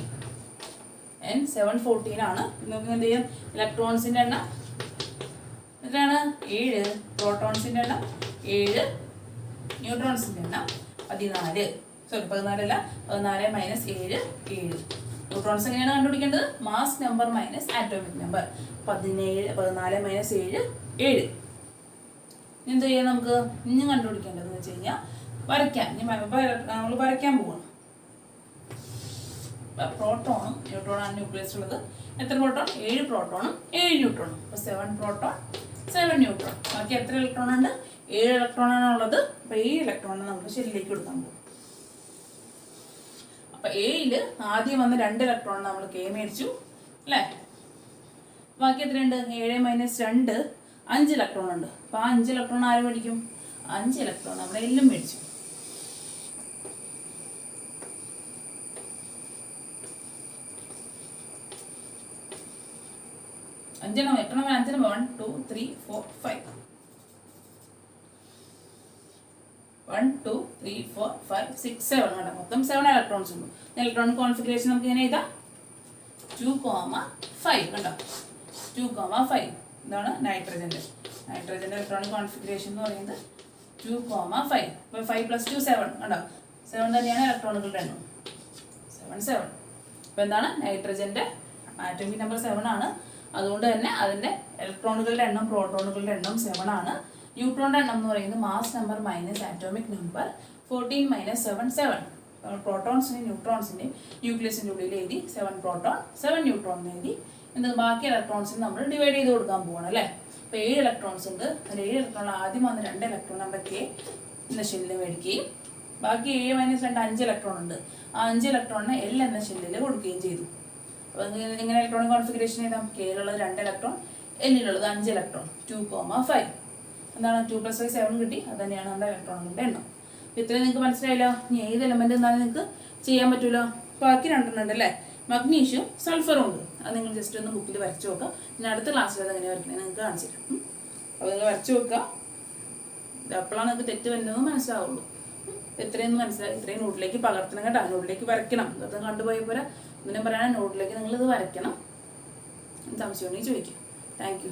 N 714 ആണ്. നമുക്ക് എന്ത് ചെയ്യാം? ഇലക്ട്രോൺസിൻ്റെ എണ്ണം എത്രയാണ്? 7. പ്രോട്ടോൺസിൻ്റെ എണ്ണം 7. ന്യൂട്രോൺസിൻ്റെ എണ്ണം 14. 14 അല്ല, 14 മൈനസ് 7 7. ന്യൂട്രോൺസ് എങ്ങനെയാണ് കണ്ടുപിടിക്കേണ്ടത്? Mass number minus atomic number. 14 minus 7 7. എന്ത് ചെയ്യാം? നമുക്ക് ഇനി കണ്ടുപിടിക്കേണ്ടതെന്ന് വെച്ച് കഴിഞ്ഞാൽ വരയ്ക്കാം. നമ്മൾ വരയ്ക്കാൻ പോവാണ്. പ്രോട്ടോണും ന്യൂട്രോണാണ് ന്യൂക്ലിയസ് ഉള്ളത്. എത്ര പ്രോട്ടോൺ? 7 പ്രോട്ടോണും 7 ന്യൂട്രോണും. അപ്പോൾ 7 പ്രോട്ടോൺ 7 ന്യൂട്രോൺ. ബാക്കി എത്ര ഇലക്ട്രോൺ ഉണ്ട്? 7 ഇലക്ട്രോണാണ് ഉള്ളത്. അപ്പോൾ 7 ഇലക്ട്രോൺ നമുക്ക് ഷെല്ലിലേക്ക് കൊടുക്കാൻ പോകും. അപ്പോൾ എയിൽ ആദ്യം വന്ന 2 ഇലക്ട്രോൺ നമ്മൾ കെ മേടിച്ചു അല്ലേ? ബാക്കി എത്രയുണ്ട്? 7 മൈനസ് 2 5 ഇലക്ട്രോൺ ഉണ്ട്. അപ്പോൾ ആ 5 ഇലക്ട്രോൺ ആര് മേടിക്കും? 5 ഇലക്ട്രോൺ നമ്മൾ എല്ലും മേടിച്ചു. അഞ്ചെണ്ണം 1 2 3 4 5 1 2 3 4 5 6 7 ആണ്. മൊത്തം 7 ഇലക്ട്രോൺസ് ഉണ്ട്. ഇലക്ട്രോണിക് കോൺഫിഗറേഷൻ നമുക്ക് ഇങ്ങനെ എഴുതാം 2,5 കണ്ടോ? 2,5 ഇതാണ് നൈട്രജൻ്റെ ഇലക്ട്രോണിക് കോൺഫിഗറേഷൻ എന്ന് പറയുന്നത് 2,5. ഇപ്പോൾ 5 + 2 7 കണ്ടോ? 7 തന്നെയാണ് ഇലക്ട്രോണുകളുടെ എണ്ണം. 7 7. അപ്പോൾ എന്താണ്? നൈട്രജൻ്റെ ആറ്റോമിക് നമ്പർ 7 ആണ്. അതുകൊണ്ട് തന്നെ അതിൻ്റെ ഇലക്ട്രോണുകളുടെ എണ്ണം പ്രോട്ടോണുകളുടെ എണ്ണം 7 ആണ്. ന്യൂട്രോണിൻ്റെ എണ്ണം എന്ന് പറയുന്നത് mass number minus atomic number 14 minus 7 7. പ്രോട്ടോൺസിൻ്റെയും ന്യൂട്രോൺസിൻ്റെയും ന്യൂക്ലിയസിൻ്റെ ഉള്ളിൽ എഴുതി 7 പ്രോട്ടോൺ 7 ന്യൂട്രോൺ എഴുതി. എന്നിട്ട് ബാക്കി ഇലക്ട്രോൺസിന് നമ്മൾ ഡിവൈഡ് ചെയ്ത് കൊടുക്കാൻ പോവാണ് അല്ലേ? അപ്പോൾ 7 ഇലക്ട്രോൺസ് ഉണ്ട്. അതിൽ 7 ഇലക്ട്രോൺ ആദ്യം വന്ന് 2 ഇലക്ട്രോൺ നമ്മൾ കെ എന്ന ഷെല്ലിൽ മേടിക്കുകയും ബാക്കി 7 മൈനസ് 2 5 ഇലക്ട്രോൺ ഉണ്ട്. ആ 5 ഇലക്ട്രോണിനെ എൽ എന്ന ഷെല്ലിൽ കൊടുക്കുകയും ചെയ്തു. അപ്പോൾ ഇങ്ങനെ ഇലക്ട്രോണിക് കോൺഫിഗറേഷൻ ചെയ്താൽ കെയിലുള്ളത് 2 ഇലക്ട്രോൺ, എല്ലിലുള്ളത് 5 ഇലക്ട്രോൺ. 2,5 എന്താണ്? 2 + 5 7 കിട്ടി. അത് തന്നെയാണ് നമ്മുടെ ഇലക്ട്രോണുകളുടെ എണ്ണം. അപ്പോൾ ഇത്രയും നിങ്ങൾക്ക് മനസ്സിലായല്ലോ. ഇനി ഏത് എലമെൻ്റ് എന്നാലും നിങ്ങൾക്ക് ചെയ്യാൻ പറ്റുമല്ലോ. ബാക്കി 2 ഉണ്ട് അല്ലേ? മഗ്നീഷ്യം സൾഫറും ഉണ്ട്. അത് നിങ്ങൾ ജസ്റ്റ് ഒന്ന് ബുക്കിൽ വരച്ച് നോക്കുക. പിന്നെ അടുത്ത ക്ലാസ്സിൽ അത് എങ്ങനെ വരയ്ക്കണേ നിങ്ങൾക്ക് കാണിച്ചു തരാം. അപ്പോൾ നിങ്ങൾ വരച്ച് നോക്കുക. അപ്പോഴാണ് നിങ്ങൾക്ക് തെറ്റ് വരുന്നതെന്ന് മനസ്സിലാവുള്ളൂ. എത്രയൊന്നും മനസ്സിലായി. ഇത്രയും നോട്ടിലേക്ക് പകർത്തണം കേട്ടോ. നോട്ടിലേക്ക് വരയ്ക്കണം. ഇതൊക്കെ കണ്ടുപോയ പോലെ ഇതിനെ പറയാൻ നോട്ടിലേക്ക് നിങ്ങളിത് വരയ്ക്കണം. സംശയമുണ്ടെങ്കിൽ ചോദിക്കും. Thank you.